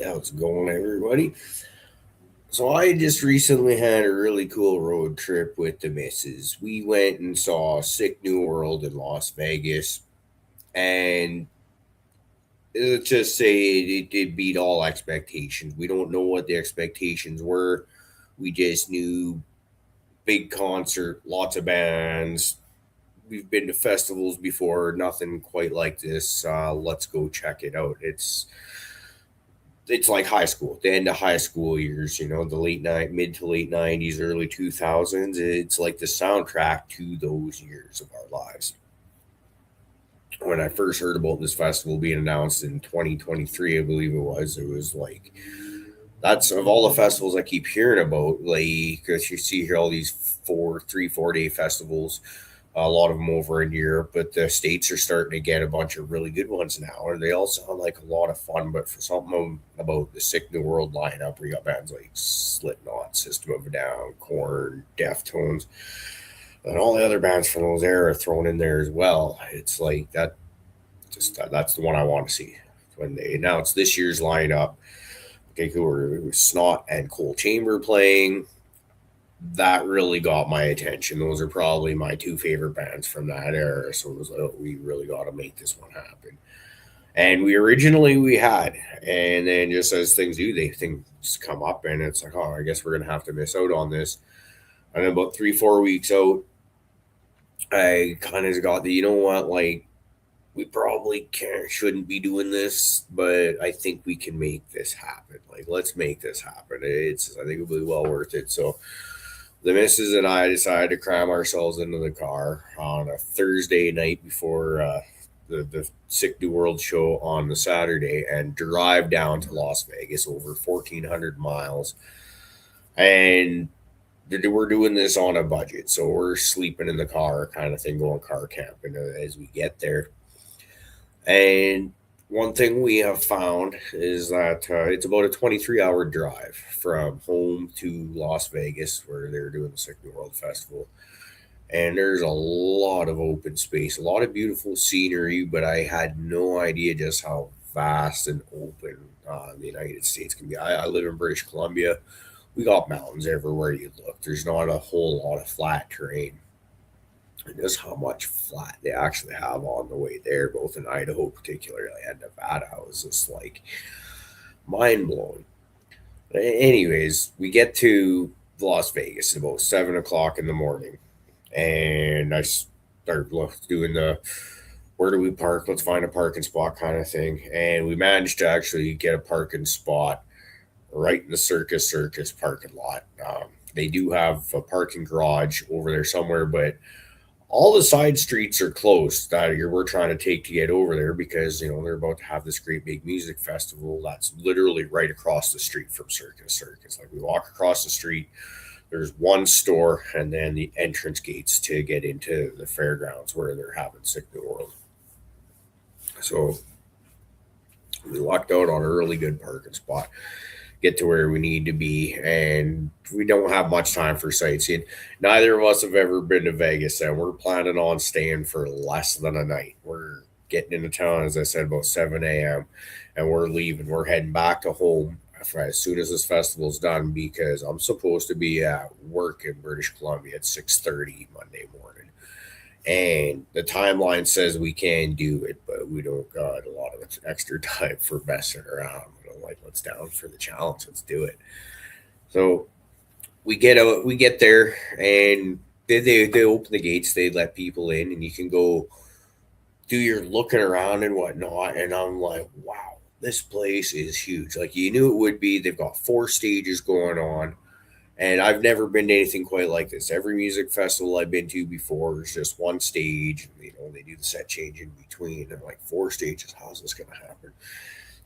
How's it going, everybody? So I just recently had a really cool road trip with the missus. We went and saw Sick New World in Las Vegas, and let's just say it did beat all expectations. We don't know what the expectations were. We just knew big concert, lots of bands. We've been to festivals before, nothing quite like this. Let's go check it out. It's like high school, the end of high school years, the mid to late 90s, early 2000s. It's like the soundtrack to those years of our lives. When I first heard about this festival being announced in 2023, I believe it was like, that's of all the festivals I keep hearing about, like, because you see here all these 4 day festivals, a lot of them over in Europe, but the States are starting to get a bunch of really good ones now, and they all sound like a lot of fun. But for something about the Sick New World lineup, we got bands like Slipknot, System of a Down, Korn, Deftones, and all the other bands from those era thrown in there as well. It's like that. That's the one I want to see when they announce this year's lineup. Okay, who were Snot and Coal Chamber playing? That really got my attention. Those are probably my two favorite bands from that era. So it was like, oh, we really got to make this one happen. And we had, and then just as things do, things come up, and it's like, oh, I guess we're gonna have to miss out on this. And then about 3, 4 weeks out, I kind of got the, like, we probably shouldn't be doing this, but I think we can make this happen. Like, let's make this happen. I think it'll be well worth it. So the missus and I decided to cram ourselves into the car on a Thursday night before the Sick New World show on the Saturday and drive down to Las Vegas, over 1,400 miles. And we're doing this on a budget. So we're sleeping in the car, kind of thing, going car camping as we get there. And one thing we have found is that it's about a 23-hour drive from home to Las Vegas, where they're doing the Sick New World Festival. And there's a lot of open space, a lot of beautiful scenery, but I had no idea just how vast and open the United States can be. I live in British Columbia. We got mountains everywhere you look. There's not a whole lot of flat terrain. And just how much flat they actually have on the way there, both in Idaho, particularly, and Nevada, was just like mind blowing. Anyways, we get to Las Vegas about 7 o'clock in the morning, and I start doing the where do we park? Let's find a parking spot kind of thing. And we managed to actually get a parking spot right in the Circus parking lot. They do have a parking garage over there somewhere, but all the side streets are closed that we're trying to take to get over there because they're about to have this great big music festival that's literally right across the street from Circus. Like, we walk across the street, there's one store, and then the entrance gates to get into the fairgrounds where they're having Sick New World. So we lucked out on a really good parking spot, get to where we need to be, and we don't have much time for sightseeing. Neither of us have ever been to Vegas, and we're planning on staying for less than a night. We're getting into town, as I said, about 7 a.m., and we're leaving. We're heading back to home as soon as this festival's done, because I'm supposed to be at work in British Columbia at 6:30 Monday morning. And the timeline says we can do it, but we don't got a lot of extra time for messing around. We don't like what's down for the challenge. Let's do it. So we get there, and they open the gates. They let people in, and you can go do your looking around and whatnot. And I'm like, wow, this place is huge. Like, you knew it would be. They've got 4 stages going on. And I've never been to anything quite like this. Every music festival I've been to before is just one stage. They do the set change in between. And like 4 stages, how's this going to happen?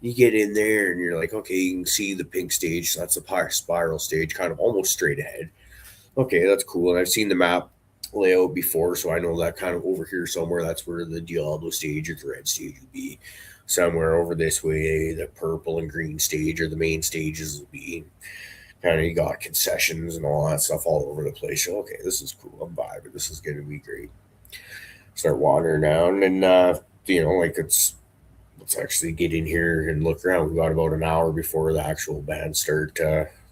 You get in there and you're like, okay, you can see the pink stage. So that's the spiral stage, kind of almost straight ahead. Okay, that's cool. And I've seen the map layout before, so I know that kind of over here somewhere, that's where the Diablo stage or the red stage would be. Somewhere over this way, the purple and green stage or the main stages will be. Kind of, you got concessions and all that stuff all over the place. So, okay, this is cool. I'm vibing. This is going to be great. Start wandering down, and like, it's let's actually get in here and look around. We got about an hour before the actual band start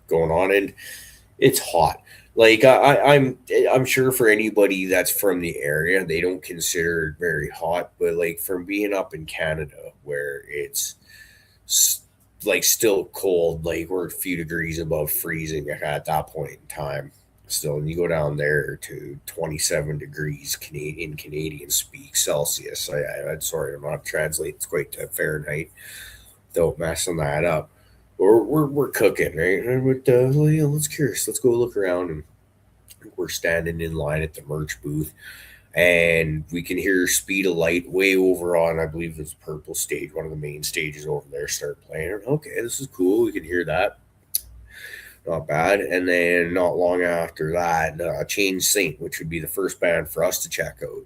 going on, and it's hot. Like I'm sure for anybody that's from the area, they don't consider it very hot. But like from being up in Canada, where it's like still cold, like we're a few degrees above freezing at that point in time. Still, and you go down there to 27 degrees Canadian speak Celsius. I'm sorry, I'm not translating. It's quite to Fahrenheit. Don't messing that up. We're cooking, right? But let's curious. Let's go look around, and we're standing in line at the merch booth, and we can hear Speed of Light way over on, I believe it's Purple Stage, one of the main stages over there, start playing. Okay, this is cool. We can hear that. Not bad. And then not long after that, Change Saint, which would be the first band for us to check out.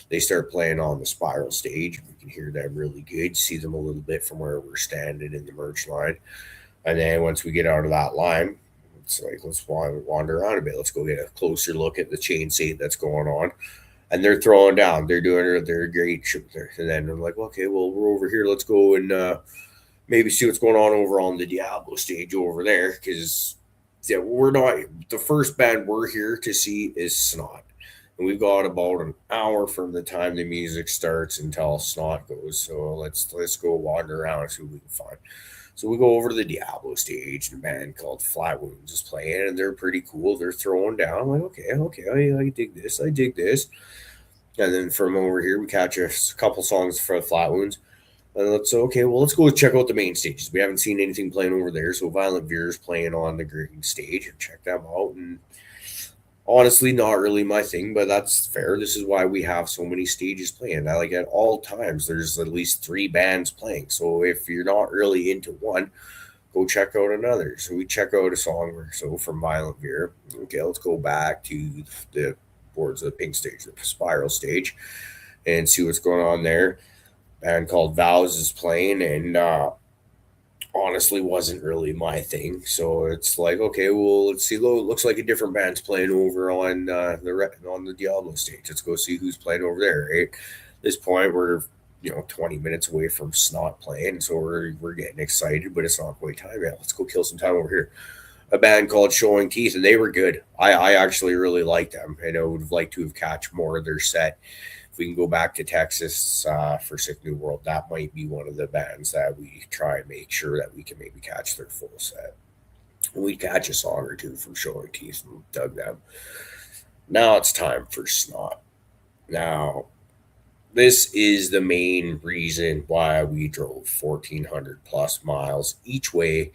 They start playing on the Spiral Stage. We can hear them really good, see them a little bit from where we're standing in the merch line. And then once we get out of that line, it's like, let's wander around a bit. Let's go get a closer look at the Chain Saint that's going on. And they're throwing down. They're doing their great. And then I'm like, okay, well, we're over here. Let's go and maybe see what's going on over on the Diablo stage over there. Because we're not, the first band we're here to see is Snot. And we've got about an hour from the time the music starts until Snot goes. So let's go wander around and see what we can find. So we go over to the Diablo stage, and a band called Flat Wounds is playing, and they're pretty cool. They're throwing down. I'm like, okay, I dig this. I dig this. And then from over here, we catch a couple songs for Flat Wounds. And let's go check out the main stages. We haven't seen anything playing over there. So Violent Veer is playing on the green stage. Check them out. And honestly, not really my thing, but that's fair. This is why we have so many stages playing. I like at all times, there's at least 3 bands playing. So if you're not really into one, go check out another. So we check out a song or so from Violent Veer. Okay, let's go back to the boards of the pink stage, the Spiral stage, and see what's going on there. Band called Vows is playing, and honestly wasn't really my thing. So it's like, okay, well, let's see. Looks like a different band's playing over on the Diablo stage. Let's go see who's playing over there. Right? At this point, we're 20 minutes away from Snot playing, so we're getting excited, but it's not quite time yet. Let's go kill some time over here. A band called Showing Teeth, and they were good. I actually really liked them, and I would have liked to have catch more of their set. If we can go back to Texas for Sick New World, that might be one of the bands that we try and make sure that we can maybe catch their full set. We'd catch a song or two from Showing Teeth and dug them. Now it's time for Snot. Now, this is the main reason why we drove 1,400 plus miles each way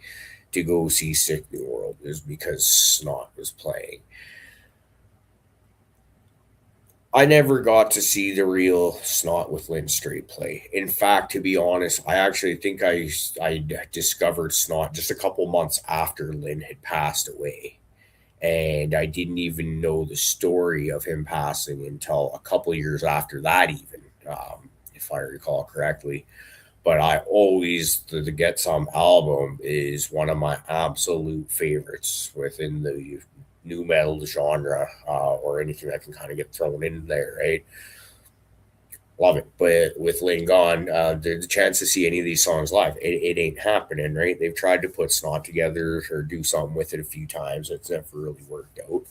to go see Sick New World, is because Snot was playing. I never got to see the real Snot with Lynn Straight play. In fact, to be honest, I actually think I discovered Snot just a couple months after Lynn had passed away. And I didn't even know the story of him passing until a couple years after that, even, if I recall correctly. But I always, the Get Some album is one of my absolute favorites within the new metal genre, or anything that can kind of get thrown in there, right? Love it. But with Lynn gone, there's a chance to see any of these songs live. It ain't happening, right? They've tried to put Snot together or do something with it a few times. It's never really worked out.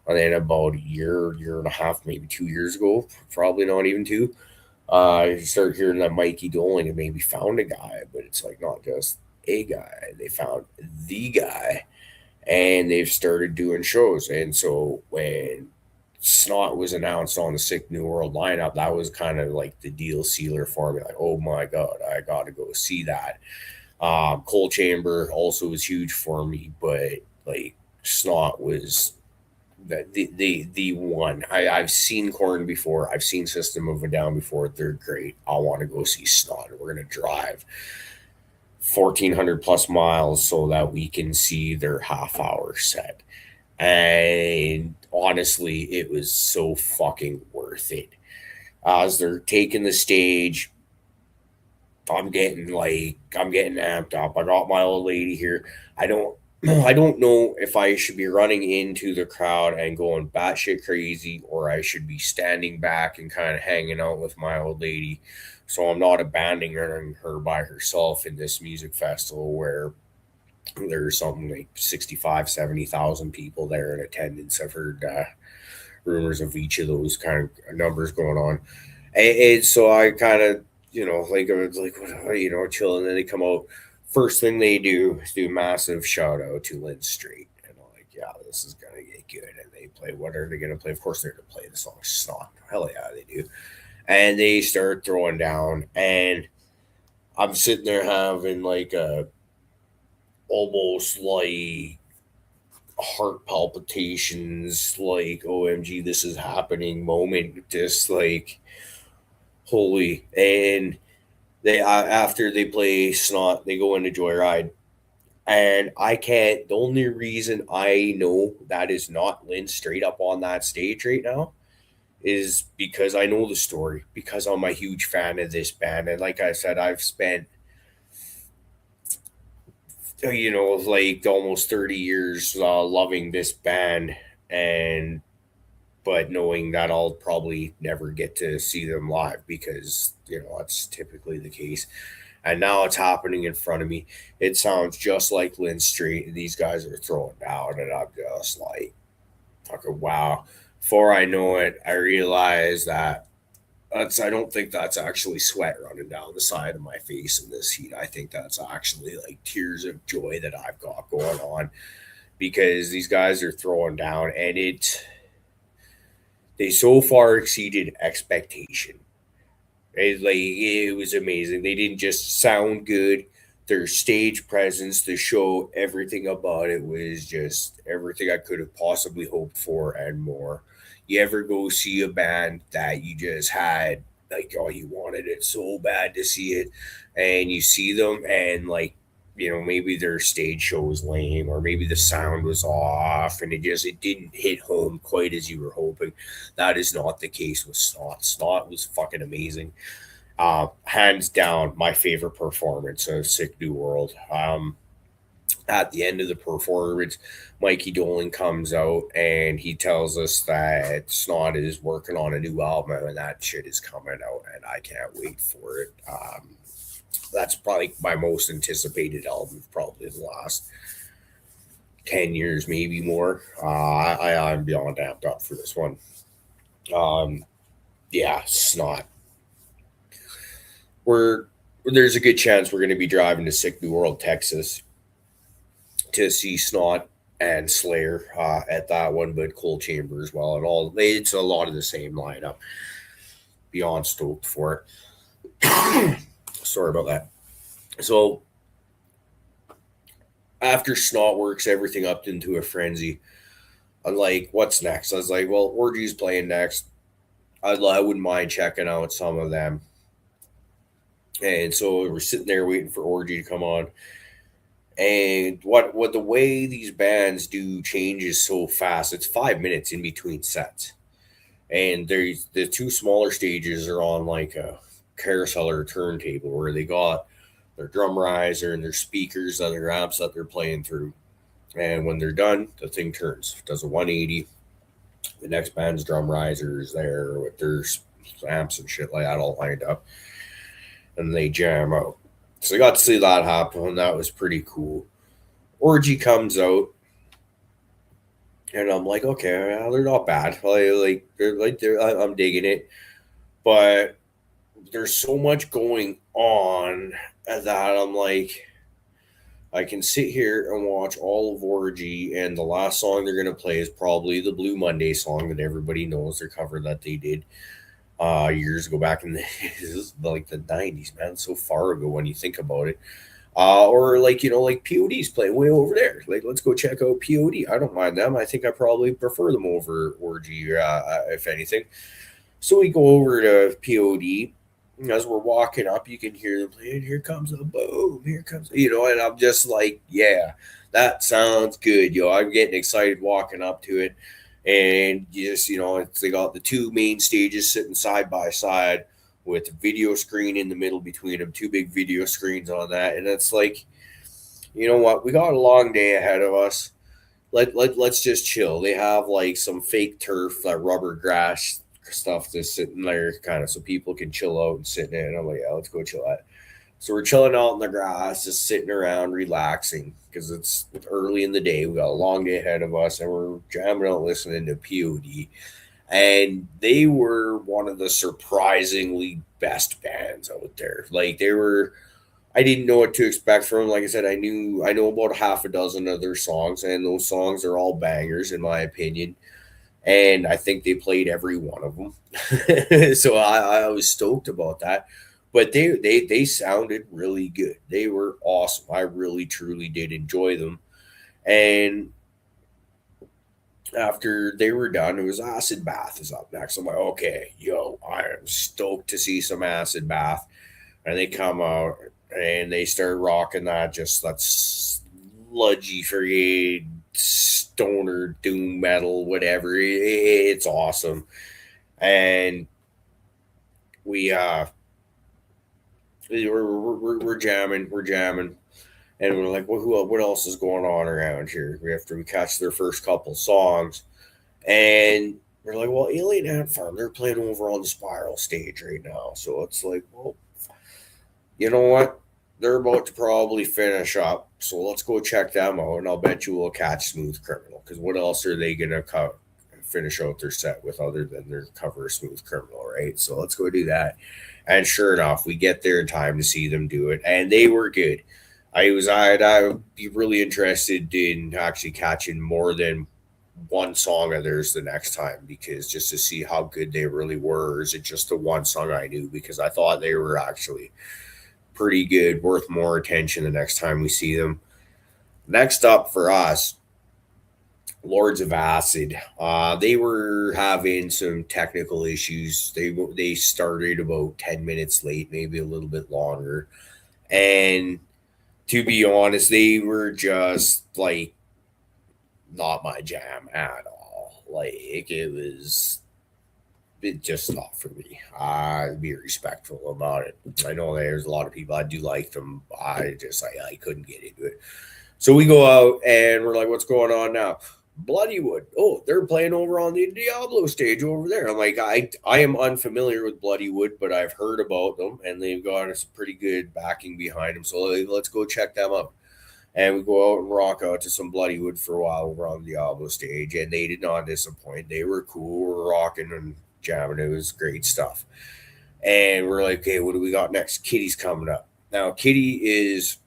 And then about a year and a half, maybe 2 years ago, probably not even 2, you start hearing that Mikey Doling had maybe found a guy, but it's like not just a guy. They found the guy, and they've started doing shows. And so when Snot was announced on the Sick New World lineup, that was kind of like the deal sealer for me. Like, oh my God, I got to go see that. Coal Chamber also was huge for me, but like Snot was the one. I've seen Korn before. I've seen System of a Down before. They're great. I want to go see Snot. We're going to drive 1,400 plus miles so that we can see their half-hour set. And honestly, it was so fucking worth it. As they're taking the stage, I'm getting amped up. I got my old lady here. I don't I don't know if I should be running into the crowd and going batshit crazy, or I should be standing back and kind of hanging out with my old lady, so I'm not abandoning her by herself in this music festival where there's something like 65, 70,000 people there in attendance. I've heard rumors of each of those kind of numbers going on. And so I kind of, like, I was like, chilling. And then they come out. First thing they do is do a massive shout out to Lynn Street. And I'm like, yeah, this is going to get good. And they play, what are they going to play? Of course, they're going to play the song Snot. Hell yeah, they do. And they start throwing down. And I'm sitting there having like a almost like heart palpitations, like OMG, this is happening moment, just like holy. And they after they play Snot, they go into Joyride, and I can't. The only reason I know that is not Lynn straight up on that stage right now is because I know the story, because I'm a huge fan of this band, and like I said, I've spent like almost 30 years loving this band, and but knowing that I'll probably never get to see them live because that's typically the case. And now it's happening in front of me. It sounds just like Lynn Street, and these guys are throwing down, and I'm just like, fucking wow. Before I know it, I realize that I don't think that's actually sweat running down the side of my face in this heat. I think that's actually like tears of joy that I've got going on because these guys are throwing down, and they so far exceeded expectation. It was amazing. They didn't just sound good. Their stage presence, the show, everything about it was just everything I could have possibly hoped for and more. You ever go see a band that you just had like, oh, you wanted it so bad to see it, and you see them, and like, maybe their stage show was lame, or maybe the sound was off, and it didn't hit home quite as you were hoping. That is not the case with Snot. Snot was fucking amazing. Hands down, my favorite performance of Sick New World. At the end of the performance, Mikey Dolan comes out and he tells us that Snot is working on a new album and that shit is coming out, and I can't wait for it. That's probably my most anticipated album, probably the last 10 years, maybe more. I'm beyond amped up for this one. Yeah, Snot. There's a good chance we're going to be driving to Sick New World, Texas, to see Snot and Slayer at that one, but Cold Chamber as well, and all. It's a lot of the same lineup. Beyond stoked for it. Sorry about that. So after Snot works everything up into a frenzy, I'm like, what's next? I was like, well, Orgy's playing next. I wouldn't mind checking out some of them. And so we're sitting there waiting for Orgy to come on. And what the way these bands do changes so fast. It's 5 minutes in between sets. And there's the two smaller stages are on like a carousel or turntable where they got their drum riser and their speakers and their amps that they're playing through. And when they're done, the thing turns, does a 180. The next band's drum riser is there with their amps and shit like that all lined up. And they jam out. So I got to see that happen, and that was pretty cool. Orgy comes out, and I'm like, okay, well, they're not bad. I'm digging it, but there's so much going on that I'm like, I can sit here and watch all of Orgy, and the last song they're gonna play is probably the Blue Monday song that everybody knows, their cover that they did years ago, back in the like the 90s, man, so far ago when you think about it. Or like POD's playing way over there. Like, let's go check out POD. I don't mind them. I think I probably prefer them over Orgy, if anything. So we go over to POD. As we're walking up, you can hear them playing. Here comes a boom. Here comes, and I'm just like, yeah, that sounds good, I'm getting excited walking up to it. And just, they got the two main stages sitting side by side with a video screen in the middle between them, two big video screens on that. And it's like, you know what? We got a long day ahead of us. Let's just chill. They have like some fake turf, rubber grass stuff that's sitting there, kind of, so people can chill out and sit in it. And I'm like, yeah, let's go chill out. So we're chilling out in the grass, just sitting around, relaxing because it's early in the day. We got a long day ahead of us, and we're jamming out, listening to POD. And they were one of the surprisingly best bands out there. Like they were, I didn't know what to expect from them. Like I said, I know about half a dozen of their songs, and those songs are all bangers in my opinion. And I think they played every one of them, so I was stoked about that. But they sounded really good. They were awesome. I really truly did enjoy them. And after they were done, it was Acid Bath is up next. I'm like, okay, yo, I am stoked to see some Acid Bath. And they come out and they start rocking that sludgy free stoner doom metal, whatever. It's awesome. And we we're jamming, and we're like, well, what else is going on around here? After we catch their first couple songs, and we're like, well, Alien Ant Farm, they're playing over on the Spiral stage right now. So it's like, well, you know what? They're about to probably finish up. So let's go check them out. And I'll bet you we'll catch Smooth Criminal. Because what else are they going to finish out their set with other than their cover of Smooth Criminal, right? So let's go do that. And sure enough, we get there in time to see them do it. And they were good. I would be really interested in actually catching more than one song of theirs the next time, because just to see how good they really were. Or is it just the one song I knew? Because I thought they were actually pretty good, worth more attention the next time we see them. Next up for us, Lords of Acid. They were having some technical issues. They started about 10 minutes late, maybe a little bit longer, and to be honest, they were just like not my jam at all. Like it just not for me. I be respectful about it. I know there's a lot of people I do like them. I couldn't get into it. So we go out and we're like, what's going on now? Bloodywood. Oh, they're playing over on the Diablo stage over there. I'm like, I am unfamiliar with Bloodywood, but I've heard about them and they've got some pretty good backing behind them. So let's go check them out. And we go out and rock out to some Bloodywood for a while over on the Diablo stage, and they did not disappoint. They were cool, we're rocking and jamming. It was great stuff. And we're like, okay, what do we got next? Kitty's coming up. Now, Kitty is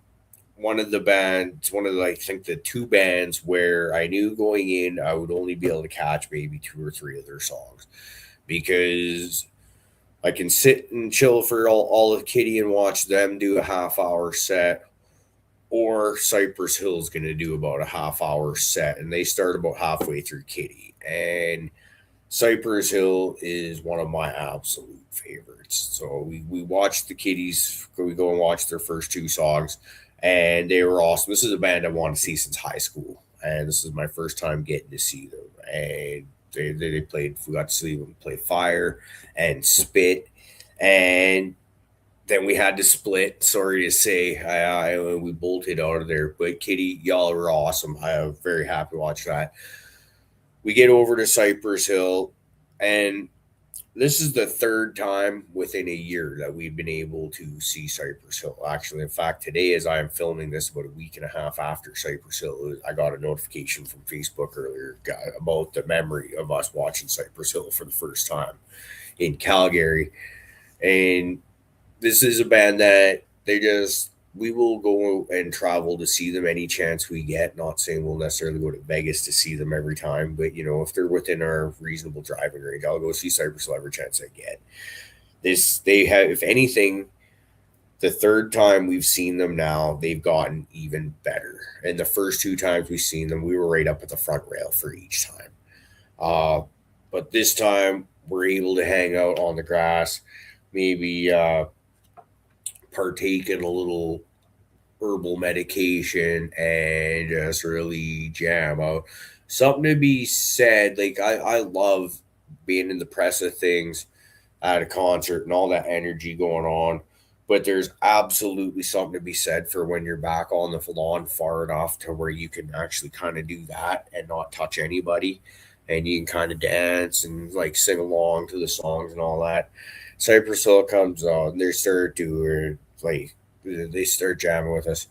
one of the bands, one of the, I think the two bands where I knew going in I would only be able to catch maybe two or three of their songs, because I can sit and chill for all of Kitty and watch them do a half-hour set, or Cypress Hill is going to do about a half-hour set, and they start about halfway through Kitty. And Cypress Hill is one of my absolute favorites. So we watched the Kitties. We go and watch their first two songs, and they were awesome. This is a band I want to see since high school, and this is my first time getting to see them. And they played. We got to see them play Fire and Spit, and then we had to split. Sorry to say, we bolted out of there. But Kitty, y'all were awesome. I'm very happy to watch that. We get over to Cypress Hill, and this is the third time within a year that we've been able to see Cypress Hill. Actually, in fact, today, as I am filming this, about a week and a half after Cypress Hill, I got a notification from Facebook earlier about the memory of us watching Cypress Hill for the first time in Calgary. And this is a band that we will go and travel to see them any chance we get. Not saying we'll necessarily go to Vegas to see them every time, but if they're within our reasonable driving range, I'll go see Cypress Hill every chance I get. They have, if anything, the third time we've seen them now, they've gotten even better. And the first two times we've seen them, we were right up at the front rail for each time. But this time we're able to hang out on the grass, maybe partake in a little herbal medication and just really jam out. Something to be said, like I love being in the press of things at a concert and all that energy going on. But there's absolutely something to be said for when you're back on the lawn far enough to where you can actually kind of do that and not touch anybody. And you can kind of dance and like sing along to the songs and all that. Cypress Hill comes on, they start doing like they start jamming with us,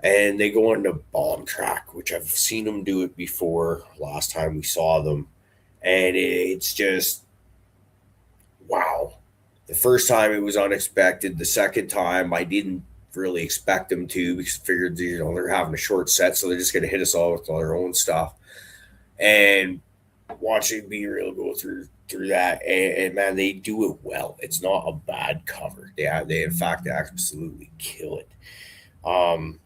and they go into Bomb Track, which I've seen them do it before. Last time we saw them, and it's just wow. The first time it was unexpected. The second time I didn't really expect them to because I figured they're having a short set, so they're just going to hit us all with all their own stuff. And watching Be Real go through that, and man, they do it well. It's not a bad cover. They in fact absolutely kill it. Um,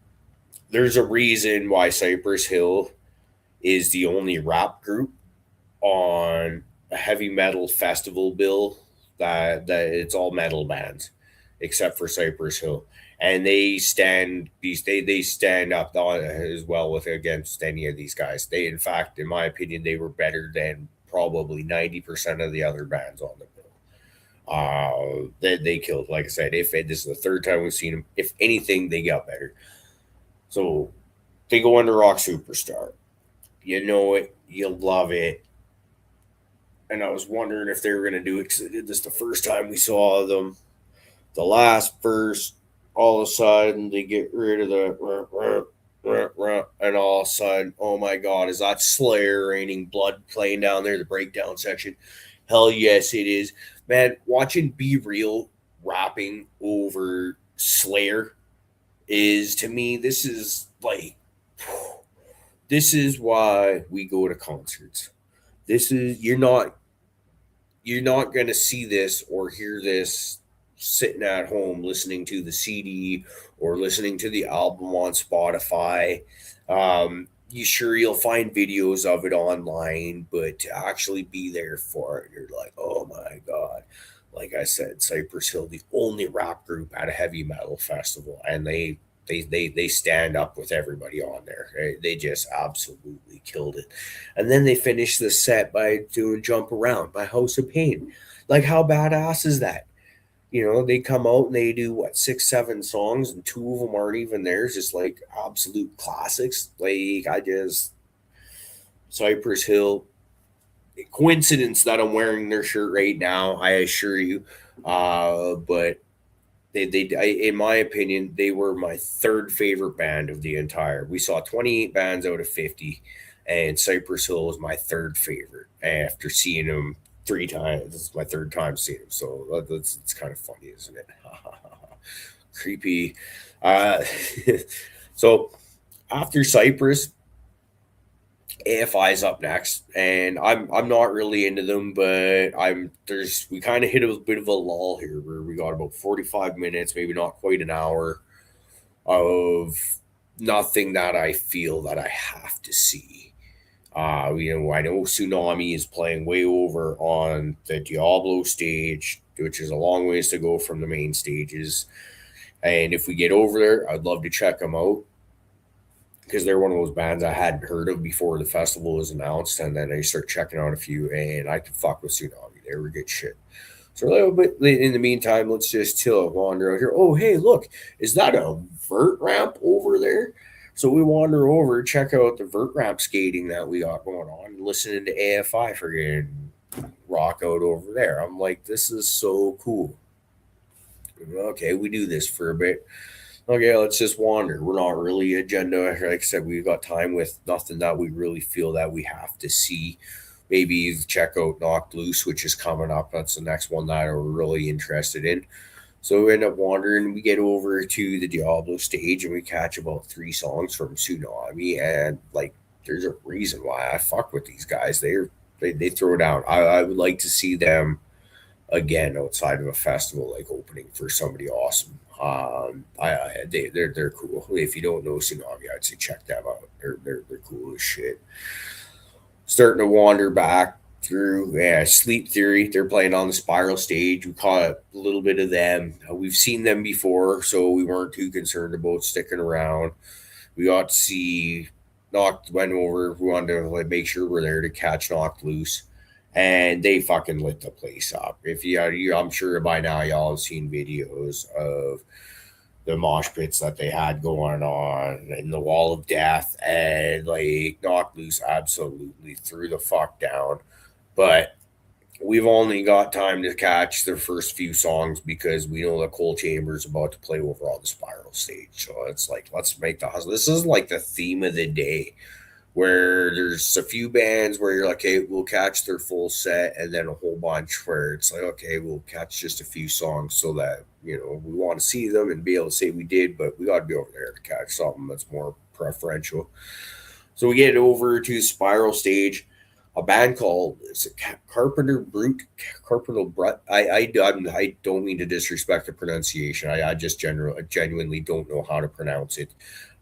there's a reason why Cypress Hill is the only rap group on a heavy metal festival bill that it's all metal bands except for Cypress Hill, and they stand up as well with against any of these guys. They, in fact, in my opinion, they were better than probably 90% of the other bands on the bill. They killed. Like I said, if this is the third time we've seen them, if anything, they got better. So they go into Rock Superstar. You know it, you love it. And I was wondering if they were going to do it because they did this the first time we saw them. The last verse, all of a sudden, they get rid of the and all of a sudden, oh my God, is that Slayer Raining Blood playing down there, the breakdown section? Hell yes, it is. Man, watching Be Real rapping over Slayer is, to me, this is why we go to concerts. You're not going to see this or hear this sitting at home listening to the CD or listening to the album on Spotify. You'll find videos of it online, but to actually be there for it, you're like, oh my God. Like I said, Cypress Hill, the only rap group at a heavy metal festival, and they stand up with everybody on there. They just absolutely killed it. And then they finished the set by doing Jump Around by House of Pain. Like, how badass is that? They come out and they do 6, 7 songs, and 2 of them aren't even theirs, just like absolute classics. Cypress Hill. Coincidence that I'm wearing their shirt right now, I assure you. But in my opinion, they were my third favorite band of the entire. We saw 28 bands out of 50, and Cypress Hill was my third favorite after seeing them 3 times. This is my third time seeing them, so it's kind of funny, isn't it? Creepy. So after Cypress, AFI's up next, and I'm not really into them, but we kind of hit a bit of a lull here where we got about 45 minutes, maybe not quite an hour, of nothing that I feel that I have to see. I know Tsunami is playing way over on the Diablo stage, which is a long ways to go from the main stages. And if we get over there, I'd love to check them out, because they're one of those bands I hadn't heard of before the festival was announced, and then I start checking out a few, and I could fuck with Tsunami. They were good shit. So a little bit in the meantime, let's just chill, wander out here. Oh, hey, look, is that a vert ramp over there? So we wander over, check out the vert ramp skating that we got going on, and listening to AFI friggin' rock out over there. I'm like, this is so cool. Okay, we do this for a bit. Okay, let's just wander. We're not really agenda. Like I said, we've got time with nothing that we really feel that we have to see. Maybe check out Knocked Loose, which is coming up. That's the next one that we're really interested in. So we end up wandering. We get over to the Diablo stage, and we catch about 3 songs from Tsunami. And there's a reason why I fuck with these guys. They throw down. I would like to see them again outside of a festival, like opening for somebody awesome. They're cool. If you don't know Tsunami, I'd say check them out. They're cool as shit. Starting to wander back through Sleep Theory. They're playing on the Spiral stage. We caught a little bit of them. We've seen them before, so we weren't too concerned about sticking around. We got to see went over. We wanted to make sure we're there to catch Knocked Loose. and they fucking lit the place up. If I'm sure by now y'all have seen videos of the mosh pits that they had going on and the wall of death, and like Knocked Loose absolutely threw the fuck down. But we've only got time to catch their first few songs because we know that Coal Chamber's about to play over on the Spiral stage. So it's like, let's make the hustle. This is like the theme of the day, where there's a few bands where you're like, hey, we'll catch their full set, and then a whole bunch where it's like, okay, we'll catch just a few songs so that, we want to see them and be able to say we did, but we got to be over there to catch something that's more preferential. So we get over to Spiral Stage, a band called Carpenter Brute, Carpenter Brut. I don't mean to disrespect the pronunciation. I just genuinely don't know how to pronounce it.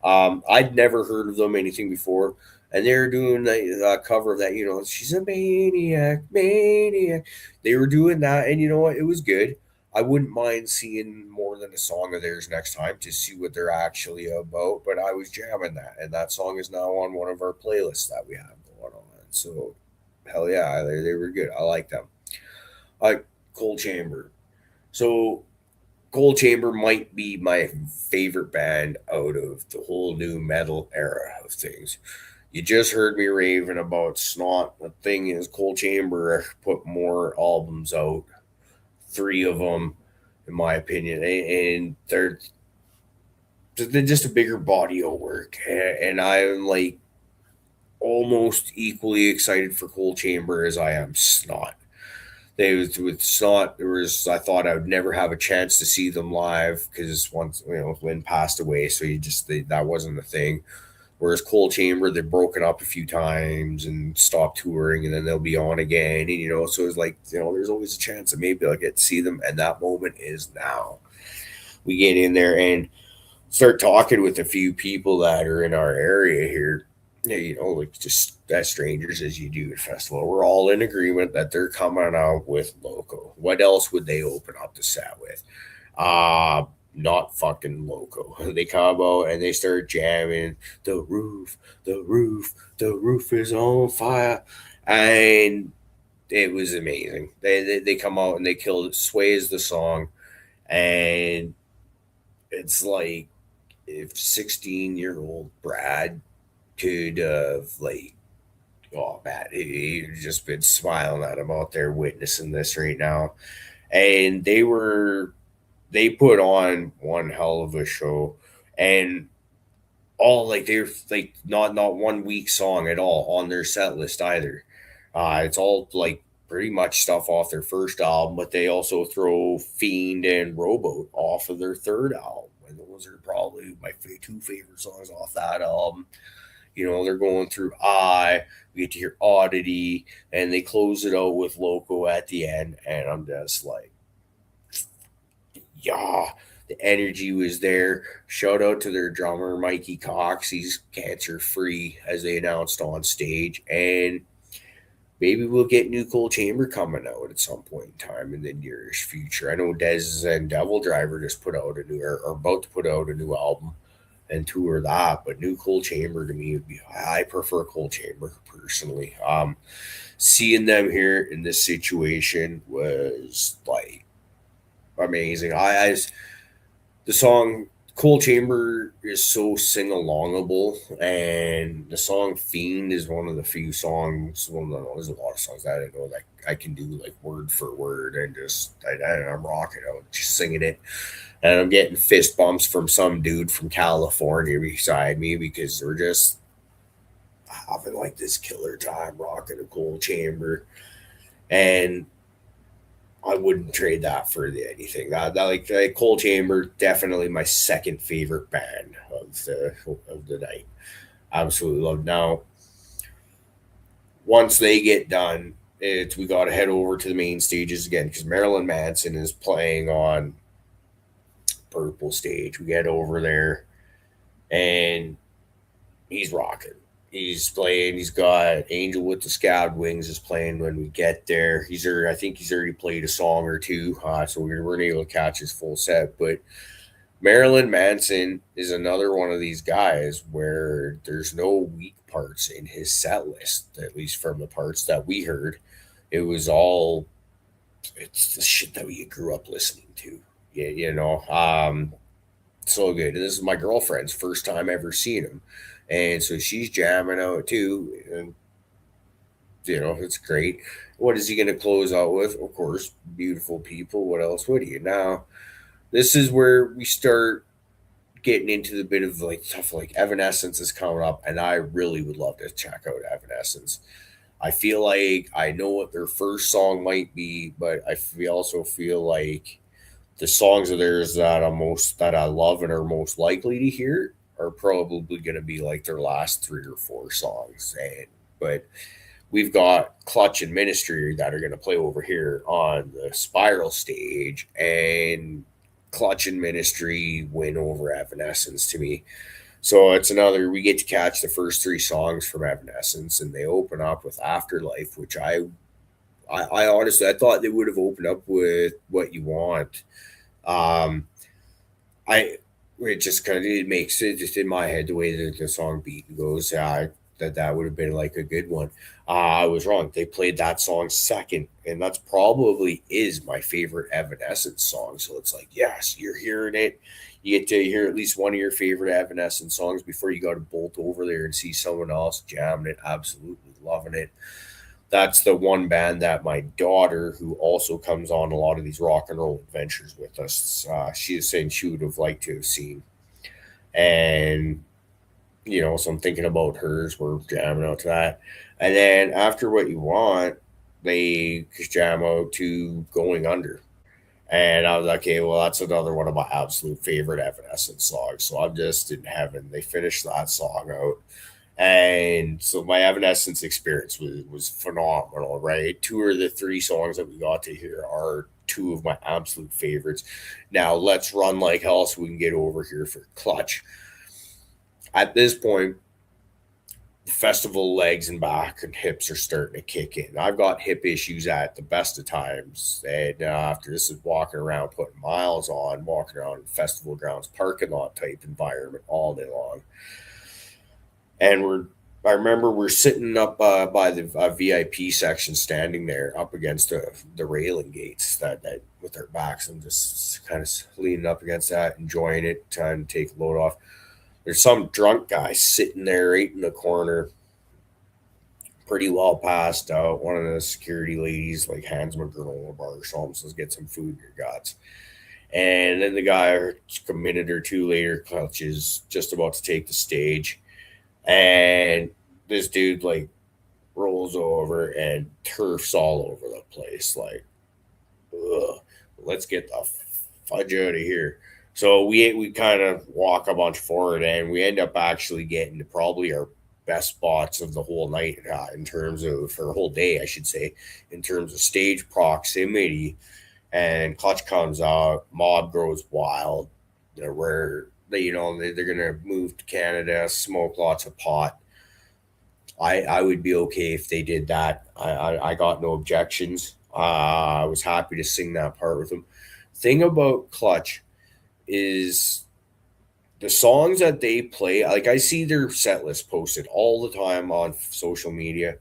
I'd never heard of them anything before, and they're doing a cover of that. She's a maniac, maniac. They were doing that, and you know what? It was good. I wouldn't mind seeing more than a song of theirs next time to see what they're actually about. But I was jamming that, and that song is now on one of our playlists that we have going on. So, hell yeah, they were good. I like them. Like Coal Chamber. So Coal Chamber might be my favorite band out of the whole new metal era of things. You just heard me raving about Snot. The thing is, Coal Chamber put more albums out, three of them, in my opinion, and they're just a bigger body of work. And I'm like almost equally excited for Coal Chamber as I am Snot. They with Snot, I thought I would never have a chance to see them live because once Lynn passed away, so that wasn't a thing. Whereas Coal Chamber, they've broken up a few times and stopped touring, and then they'll be on again. And so it's like there's always a chance that maybe I'll get to see them, and that moment is now. We get in there and start talking with a few people that are in our area here. Like just as strangers as you do at festival. We're all in agreement that they're coming out with Loco. What else would they open up the set with? Not fucking Loco. They come out and they start jamming the roof, the roof, the roof is on fire, and it was amazing. They come out and they killed it. Sway is the song, and it's like if 16-year-old Brad could have oh man, he's just been smiling at him out there witnessing this right now. And they put on one hell of a show, and all they're like not one weak song at all on their set list either. It's all like pretty much stuff off their first album, but they also throw Fiend and Rowboat off of their third album, and those are probably my two favorite songs off that album. They're going through we get to hear Oddity, and they close it out with Loco at the end, and I'm just like, yeah, the energy was there. Shout out to their drummer, Mikey Cox. He's cancer free, as they announced on stage, and maybe we'll get new Coal Chamber coming out at some point in time in the nearest future. I know Dez and Devil Driver just put out a new, or are about to put out a new album and tour that, but new Coal Chamber to me would be, I prefer Coal Chamber personally. Seeing them here in this situation was like amazing. The song Coal Chamber is so sing alongable, and the song Fiend is one of the few songs. Well, no, there's a lot of songs that I know that I can do like word for word and just I'm rocking out, just singing it. And I'm getting fist bumps from some dude from California beside me because we're just having like this killer time rocking a Coal Chamber, and I wouldn't trade that for anything. Like Coal Chamber, definitely my second favorite band of the night. Absolutely love. Now, once they get done, we got to head over to the main stages again because Marilyn Manson is playing on Purple Stage. We get over there, and he's rocking. He's playing. He's got Angel with the Scab Wings is playing when we get there. I think he's already played a song or two, so we weren't able to catch his full set. But Marilyn Manson is another one of these guys where there's no weak parts in his set list, at least from the parts that we heard. It was all, it's the shit that we grew up listening to. Yeah, so good. This is my girlfriend's first time ever seeing him, and so she's jamming out too, and it's great. What is he going to close out with? Of course, Beautiful People. What else would he? Now, this is where we start getting into the bit of like stuff like Evanescence is coming up, and I really would love to check out Evanescence. I feel like I know what their first song might be, but also feel like the songs of theirs that I love and are most likely to hear are probably going to be like their last three or four songs. But we've got Clutch and Ministry that are going to play over here on the Spiral stage, and Clutch and Ministry win over Evanescence to me. So it's another, we get to catch the first three songs from Evanescence, and they open up with Afterlife, which I honestly, I thought they would have opened up with What You Want. Um, I it just kind of, it makes it just in my head the way that the song beat goes. That would have been like a good one. I was wrong. They played that song second, and that's probably is my favorite Evanescence song. So it's like, yes, you're hearing it. You get to hear at least one of your favorite Evanescence songs before you got to bolt over there and see someone else jamming it, absolutely loving it. That's the one band that my daughter, who also comes on a lot of these rock and roll adventures with us, she is saying she would have liked to have seen. And so I'm thinking about hers. We're jamming out to that. And then after What You Want, they jam out to Going Under. And I was like, okay, well, that's another one of my absolute favorite Evanescence songs. So I'm just in heaven. They finished that song out. And so my Evanescence experience was phenomenal, right? Two of the three songs that we got to hear are two of my absolute favorites. Now let's run like hell so we can get over here for Clutch. At this point, the festival legs and back and hips are starting to kick in. I've got hip issues at the best of times. And after this is walking around, putting miles on, walking around festival grounds, parking lot type environment all day long. And I remember we're sitting up by the VIP section, standing there up against the railing gates that with our backs and just kind of leaning up against that, enjoying it, trying to take a load off. There's some drunk guy sitting there right in the corner, pretty well passed out. One of the security ladies like hands him a granola bar or something, says, "Get some food in your guts." And then the guy, a minute or two later, Clutch is just about to take the stage, and this dude like rolls over and turfs all over the place. Like, ugh, let's get the fudge out of here. So we kind of walk a bunch forward, and we end up actually getting to probably our best spots of the whole night, in terms of, for a whole day, I should say, in terms of stage proximity. And Clutch comes out, mob grows wild. They're gonna move to Canada, smoke lots of pot. I would be okay if they did that. I got no objections. I was happy to sing that part with them. Thing about Clutch is the songs that they play. Like, I see their set list posted all the time on social media,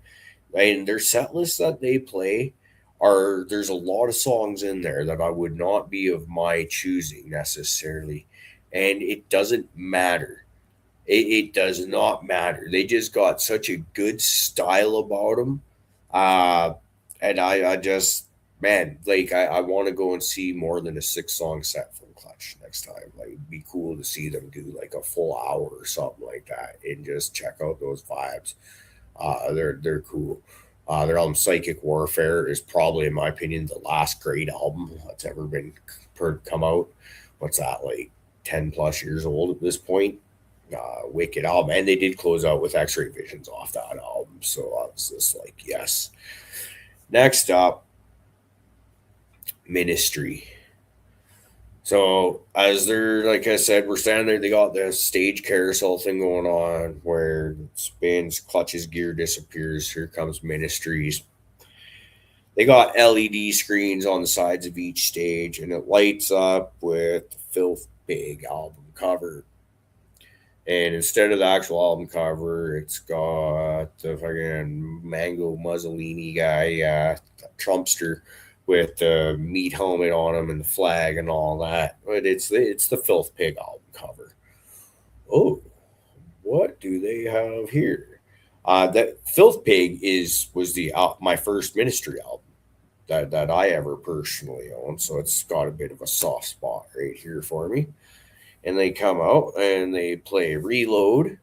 and their set list that they play there's a lot of songs in there that I would not be of my choosing necessarily, and it doesn't matter. It does not matter. They just got such a good style about them. Uh, and I just, man, like, I want to go and see more than a 6 song set from Clutch next time. Like, it'd be cool to see them do like a full hour or something like that and just check out those vibes. They're cool. Their album Psychic Warfare is probably, in my opinion, the last great album that's ever been come out. What's that, like 10 plus years old at this point? Wicked album, and they did close out with X-Ray Visions off that album, so I was just like, yes. Next up, Ministry. So as they're, like I said, we're standing there, they got the stage carousel thing going on where it spins, Clutch's gear disappears, here comes Ministries. They got LED screens on the sides of each stage, and it lights up with the Filth Big album cover. And instead of the actual album cover, it's got the fucking Mango Mussolini guy, Trumpster, with the meat helmet on him and the flag and all that. But it's the Filth Pig album cover. Oh, what do they have here? That Filth Pig was the my first Ministry album that I ever personally owned, so it's got a bit of a soft spot right here for me. And they come out and they play Reload,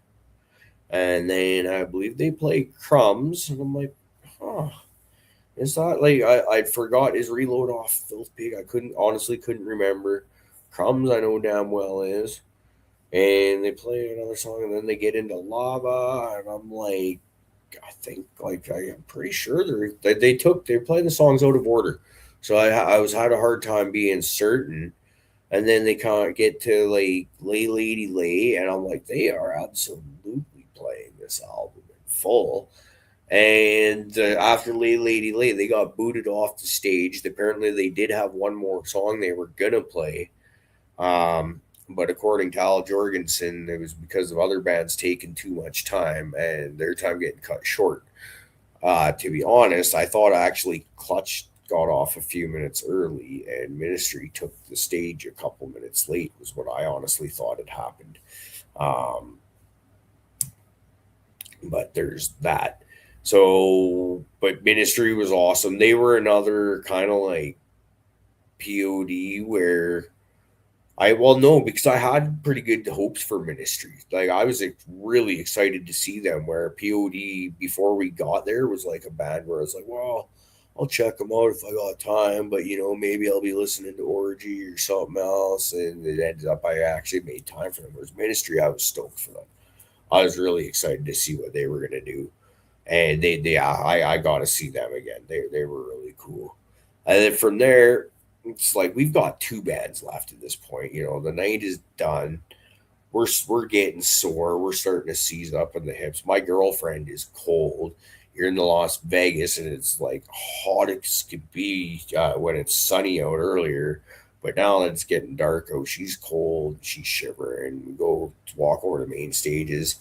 and then I believe they play Crumbs, and I'm like, huh. It's not like I forgot is Reload off Filth Pig. I couldn't remember. Crumbs I know damn well is. And they play another song and then they get into Lava, and I'm like, I think like I'm pretty sure they play the songs out of order. So I was had a hard time being certain. And then they kind of get to like Lay Lady Lay, and I'm like, they are absolutely playing this album in full. And after Lay Lady Lay, they got booted off the stage. Apparently, they did have one more song they were gonna play, but according to Al Jorgensen, it was because of other bands taking too much time and their time getting cut short. To be honest, I thought actually Clutch got off a few minutes early and Ministry took the stage a couple minutes late, was what I honestly thought had happened. Um, but there's that. So, but Ministry was awesome. They were another kind of like POD where well, no, because I had pretty good hopes for Ministry. Like I was really excited to see them. Where POD before we got there was like a band where I was like, well, I'll check them out if I got time, but maybe I'll be listening to Orgy or something else. And it ended up I actually made time for them. Whereas Ministry, I was stoked for them. I was really excited to see what they were gonna do, and I got to see them again. They were really cool. And then from there, it's like we've got two bands left at this point. The night is done. We're getting sore. We're starting to seize up in the hips. My girlfriend is cold. You're in the Las Vegas, and it's like hot as could be when it's sunny out earlier. But now that it's getting dark out, she's cold. She's shivering. We go to walk over the main stages.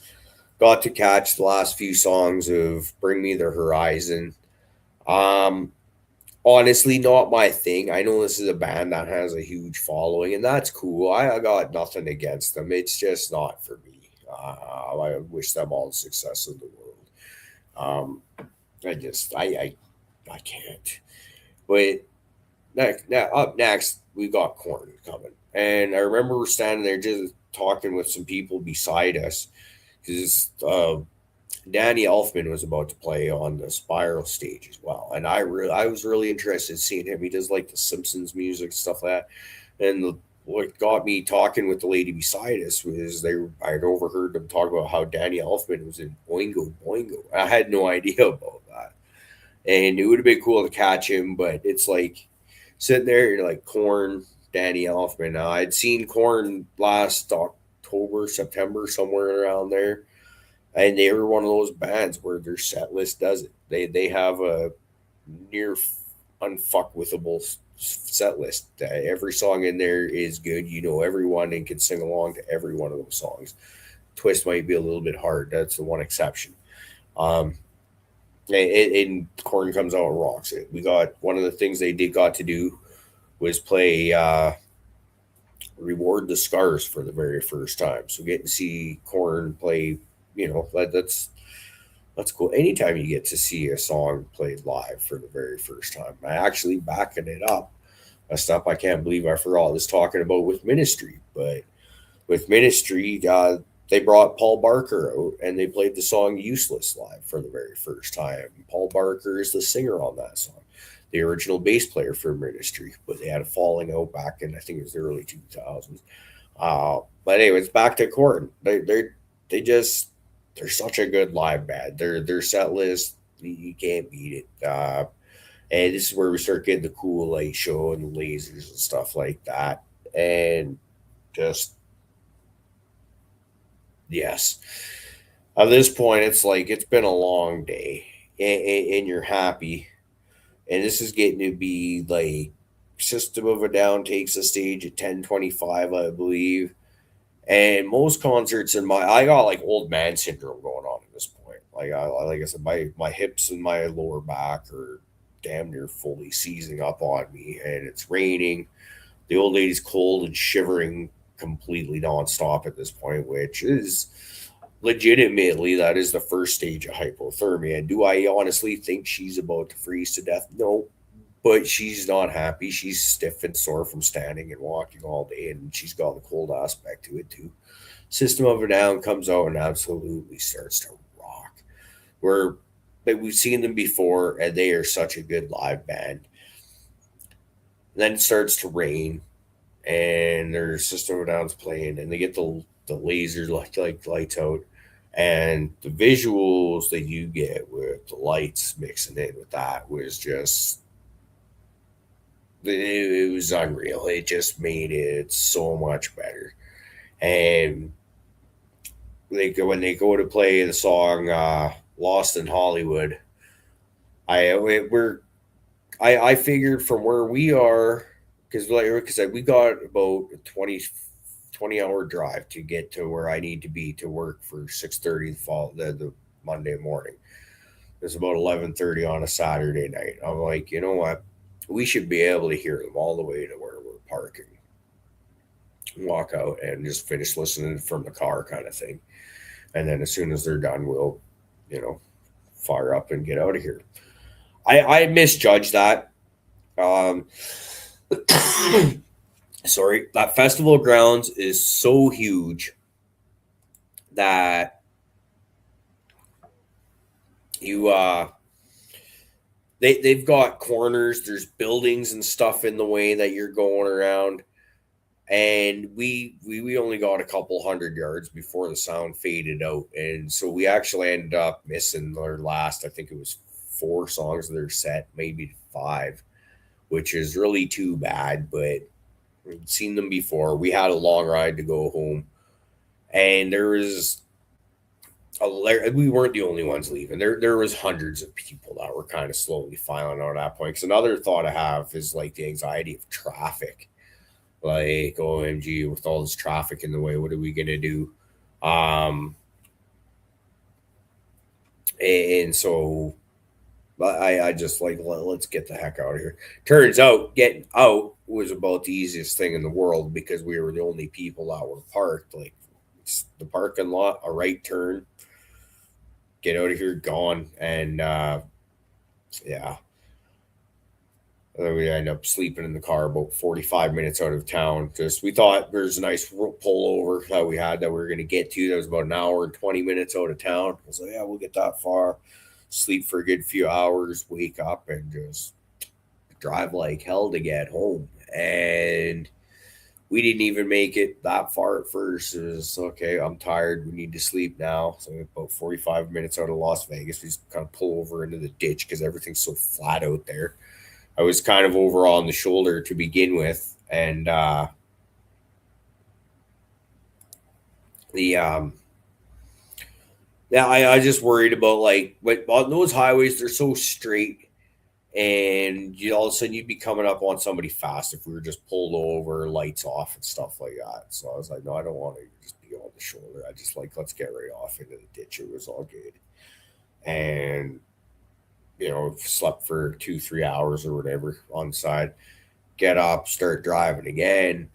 Got to catch the last few songs of Bring Me the Horizon. Um, Honestly, not my thing. I know this is a band that has a huge following, and that's cool. I got nothing against them. It's just not for me. I wish them all the success in the world. I can't. But up next, we got Korn coming, and I remember we're standing there just talking with some people beside us because Danny Elfman was about to play on the Spiral stage as well, and I was really interested in seeing him. He does like the Simpsons music stuff like that, and what got me talking with the lady beside us was I had overheard them talk about how Danny Elfman was in Oingo Boingo. I had no idea about that, and it would have been cool to catch him, but it's like sitting there, you're like Korn, Danny Elfman. Now I'd seen Korn last October, September, somewhere around there, and they were one of those bands where their set list does it. They have a near unfuckwithable set list. Every song in there is good. You know everyone and can sing along to every one of those songs. Twist might be a little bit hard. That's the one exception. Um, and Korn comes out and rocks it. We got one of the things they got to do was play Reward the Scars for the very first time. So getting to see Korn play, that's cool. Anytime you get to see a song played live for the very first time, I actually backing it up. A stuff I can't believe I forgot I was talking about with Ministry, but with Ministry, they brought Paul Barker out and they played the song Useless live for the very first time. Paul Barker is the singer on that song, the original bass player for Ministry, but they had a falling out back in, I think it was the early 2000s. But anyways, back to Korn. They're such a good live band. Their set list, you can't beat it. And this is where we start getting the cool light show and the lasers and stuff like that. And just yes. At this point, it's like it's been a long day, and you're happy, and this is getting to be like System of a Down takes the stage at 10:25, I believe, And most concerts I got like old man syndrome going on at this point. Like I said, my hips and my lower back are damn near fully seizing up on me, and it's raining. The old lady's cold and shivering completely nonstop at this point, which is legitimately that is the first stage of hypothermia. Do I honestly think she's about to freeze to death? No, but she's not happy. She's stiff and sore from standing and walking all day, and she's got the cold aspect to it too. System of a Down comes out and absolutely starts to rock. We're like we've seen them before, and they are such a good live band. Then it starts to rain, and their System of a Down's playing, and they get the lasers like lights out, and the visuals that you get with the lights mixing in with that was just it was unreal. It just made it so much better. And when they go to play the song "Lost in Hollywood," I we're I figured from where we are because we got about a 20 hour drive to get to where I need to be to work for 6:30 the Monday morning. It's about 11:30 on a Saturday night. I'm like, you know what? We should be able to hear them all the way to where we're parking. Walk out and just finish listening from the car, kind of thing. And then as soon as they're done, we'll, you know, fire up and get out of here. I misjudged that. Um, sorry, that festival grounds is so huge that you they've got corners. There's buildings and stuff in the way that you're going around, and we only got a couple hundred yards before the sound faded out, and so we actually ended up missing their last. I think it was 4 songs of their set, maybe 5, which is really too bad. But we'd seen them before. We had a long ride to go home, and we weren't the only ones leaving. There was hundreds of people that were kind of slowly filing out at that point. Because another thought I have is like the anxiety of traffic. Like, OMG, with all this traffic in the way, what are we gonna do? Um, and so, but I just like let's get the heck out of here. Turns out getting out was about the easiest thing in the world because we were the only people that were parked. Like, it's the parking lot, a right turn, get out of here, gone, and yeah. We end up sleeping in the car about 45 minutes out of town. Just we thought there's a nice pullover that we had that we were going to get to. That was about an hour and 20 minutes out of town. I was like, yeah, we'll get that far. Sleep for a good few hours, wake up, and just drive like hell to get home. And we didn't even make it that far at first. It was okay. I'm tired. We need to sleep now. So about 45 minutes out of Las Vegas, we just kind of pull over into the ditch because everything's so flat out there. I was kind of over on the shoulder to begin with, and the yeah, I just worried about like what on those highways they're so straight, and you all of a sudden you'd be coming up on somebody fast if we were just pulled over, lights off, and stuff like that. So I was like, no, I don't want to just be on the shoulder. I just like let's get right off into the ditch. It was all good, and slept for 2-3 hours or whatever on the side. Get up, start driving again,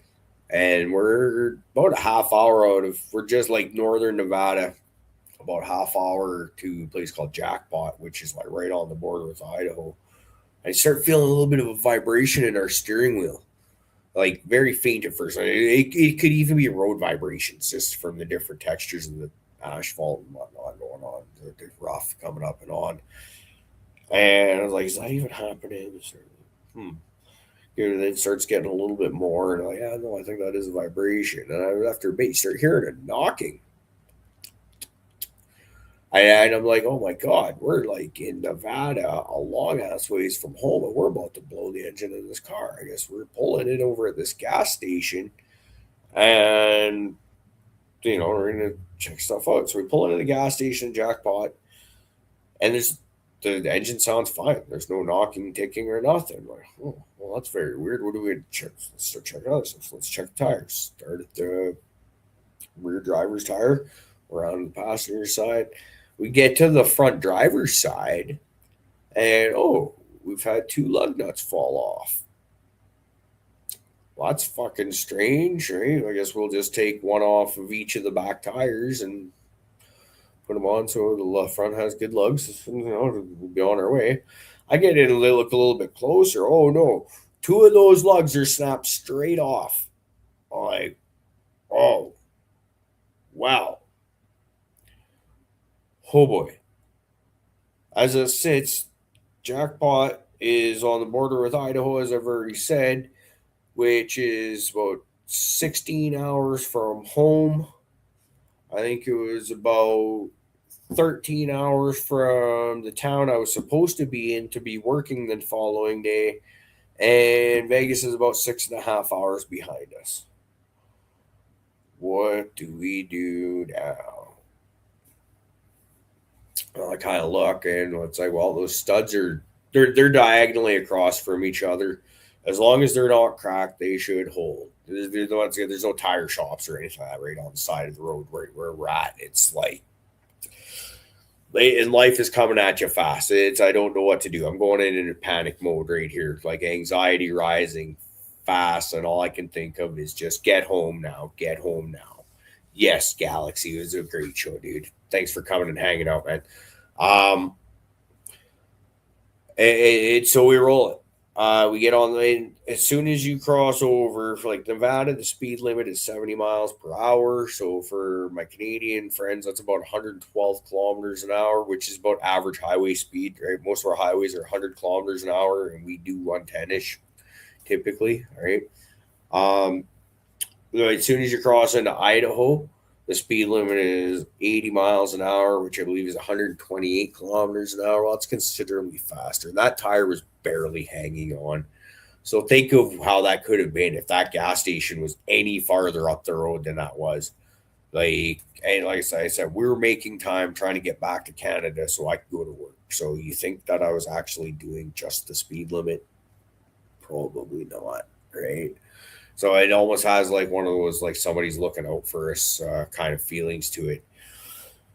and we're about a half hour out of. We're just like northern Nevada, about half hour to a place called Jackpot, which is like right on the border with Idaho. I start feeling a little bit of a vibration in our steering wheel, like very faint at first. It could even be road vibrations just from the different textures of the asphalt and whatnot going on. The rough coming up and on. And I was like, is that even happening? Hmm. Then it starts getting a little bit more, and I'm like, yeah, no, I think that is a vibration. And after a bit, you start hearing a knocking. And I'm like, oh my God, we're like in Nevada, a long ass ways from home, and we're about to blow the engine of this car. I guess we're pulling it over at this gas station, and we're gonna check stuff out. So we pull into the gas station, Jackpot, and the engine sounds fine. There's no knocking, ticking, or nothing. I'm like, oh, well, that's very weird. What do we check? Let's start checking other stuff. Let's check the tires. Start at the rear driver's tire. We're on the passenger side. We get to the front driver's side, and oh, we've had two lug nuts fall off. Well, that's fucking strange, right? I guess we'll just take one off of each of the back tires and put them on so the front has good lugs. We'll be on our way. I get in and look a little bit closer. Oh no, two of those lugs are snapped straight off. I'm like, oh, wow. Oh boy. As it sits, Jackpot is on the border with Idaho, as I've already said, which is about 16 hours from home. I think it was about 13 hours from the town I was supposed to be in to be working the following day. And Vegas is about 6.5 hours behind us. What do we do now? Well, I kind of look and it's like, well, those studs are they're diagonally across from each other. As long as they're not cracked, they should hold. There's no tire shops or anything like that right on the side of the road where we're at. It's like, and life is coming at you fast. I don't know what to do. I'm going in a panic mode right here, like anxiety rising fast, and all I can think of is just get home now, get home now. Yes, Galaxy, it was a great show, dude. Thanks for coming and hanging out, man. Um, so we roll it. We get on the as soon as you cross over for like Nevada, the speed limit is 70 miles per hour. So for my Canadian friends, that's about 112 kilometers an hour, which is about average highway speed. Right, most of our highways are 100 kilometers an hour, and we do 110 ish typically. Right. Um, as soon as you cross into Idaho, the speed limit is 80 miles an hour, which I believe is 128 kilometers an hour. Well, it's considerably faster. That tire was barely hanging on. So think of how that could have been if that gas station was any farther up the road than that was. And like I said, we were making time trying to get back to Canada so I could go to work. So you think that I was actually doing just the speed limit? Probably not, right? So it almost has like one of those like somebody's looking out for us kind of feelings to it.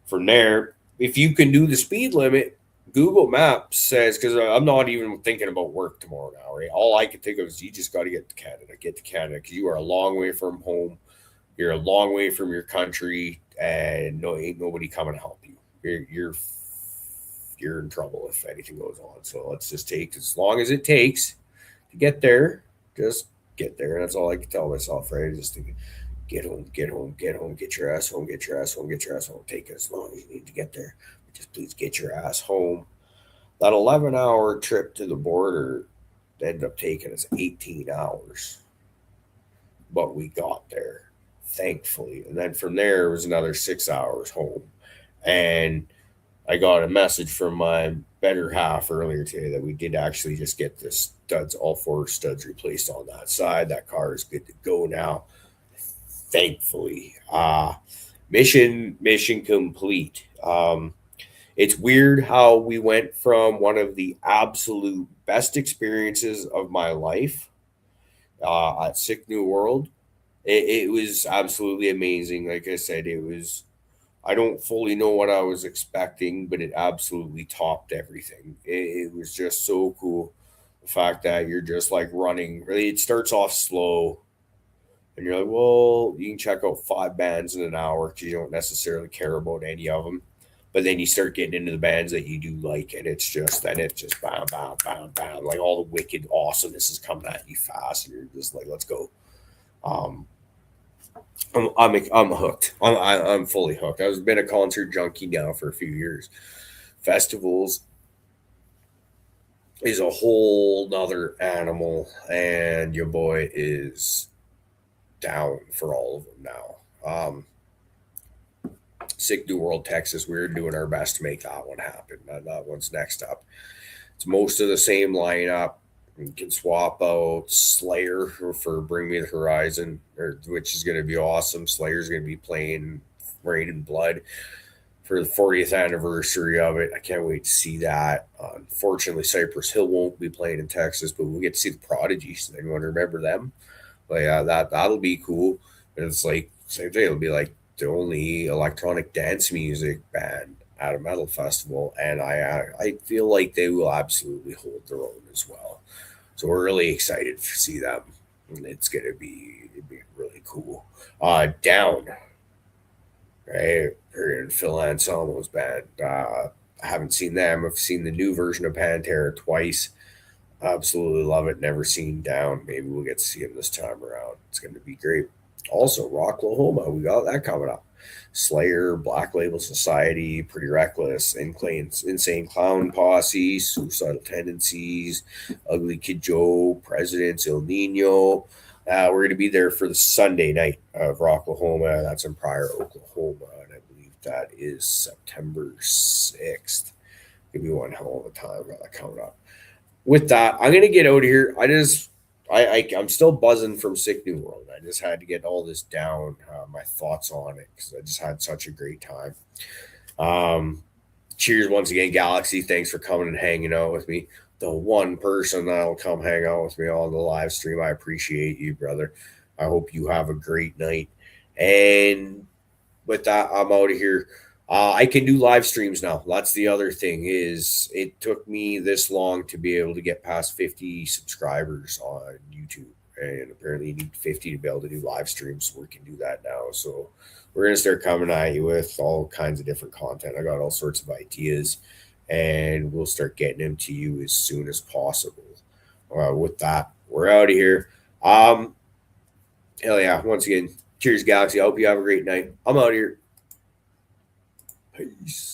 From there, if you can do the speed limit, Google Maps says, because I'm not even thinking about work tomorrow now, right? All I can think of is you just got to get to Canada, because you are a long way from home. You're a long way from your country, and no, ain't nobody coming to help you. You're in trouble if anything goes on. So let's just take as long as it takes to get there. Just get there. And that's all I can tell myself, right? Just thinking, get home, get home, get home, get your ass home, get your ass home, get your ass home. Take as long as you need to get there. But just please get your ass home. That 11-hour trip to the border ended up taking us 18 hours. But we got there, thankfully. And then from there, it was another 6 hours home. And I got a message from my better half earlier today that we did actually just get the studs, all four studs replaced on that side. That car is good to go now, thankfully. Mission complete. It's weird how we went from one of the absolute best experiences of my life at Sick New World. It was absolutely amazing. Like I said, it was. I don't fully know what I was expecting, but it absolutely topped everything. It was just so cool. The fact that you're just like running, really, it starts off slow, and you're like, well, you can check out 5 bands in an hour because you don't necessarily care about any of them. But then you start getting into the bands that you do like, and it's just bam, bam, bam, bam. Like all the wicked awesomeness is coming at you fast, and you're just like, let's go. Um, I'm hooked. I'm fully hooked. I've been a concert junkie now for a few years. Festivals is a whole nother animal, and your boy is down for all of them now. Sick New World, Texas. We're doing our best to make that one happen. That one's next up. It's most of the same lineup. You can swap out Slayer for Bring Me the Horizon, which is going to be awesome. Slayer's going to be playing Rain and Blood for the 40th anniversary of it. I can't wait to see that. Unfortunately, Cypress Hill won't be playing in Texas, but we'll get to see the Prodigies. Anyone remember them? But yeah, that'll be cool. And it's like same thing. It'll be like the only electronic dance music band at a metal festival, and I feel like they will absolutely hold their own as well. So we're really excited to see them. And it'd be really cool. Down, right? Or in Phil Anselmo's band. I haven't seen them. I've seen the new version of Pantera twice. Absolutely love it. Never seen Down. Maybe we'll get to see him this time around. It's going to be great. Also, Rocklahoma, we got that coming up. Slayer, Black Label Society, Pretty Reckless, Insane Clown Posse, Suicidal Tendencies, Ugly Kid Joe, Presidents, El Nino. We're going to be there for the Sunday night of Rocklahoma. That's in Pryor, Oklahoma, and I believe that is September 6th. Give me one hell of a time. Got that coming up. With that, I'm gonna get out of here. I'm still buzzing from Sick New World. I just had to get all this down, my thoughts on it, because I just had such a great time. Cheers once again, Galaxy. Thanks for coming and hanging out with me. The one person that'll come hang out with me on the live stream. I appreciate you, brother. I hope you have a great night. And with that, I'm out of here. I can do live streams now. That's the other thing is it took me this long to be able to get past 50 subscribers on YouTube. And apparently you need 50 to be able to do live streams. So we can do that now. So we're going to start coming at you with all kinds of different content. I got all sorts of ideas and we'll start getting them to you as soon as possible. With that, we're out of here. Hell yeah. Once again, cheers, Galaxy. I hope you have a great night. I'm out of here. Peace.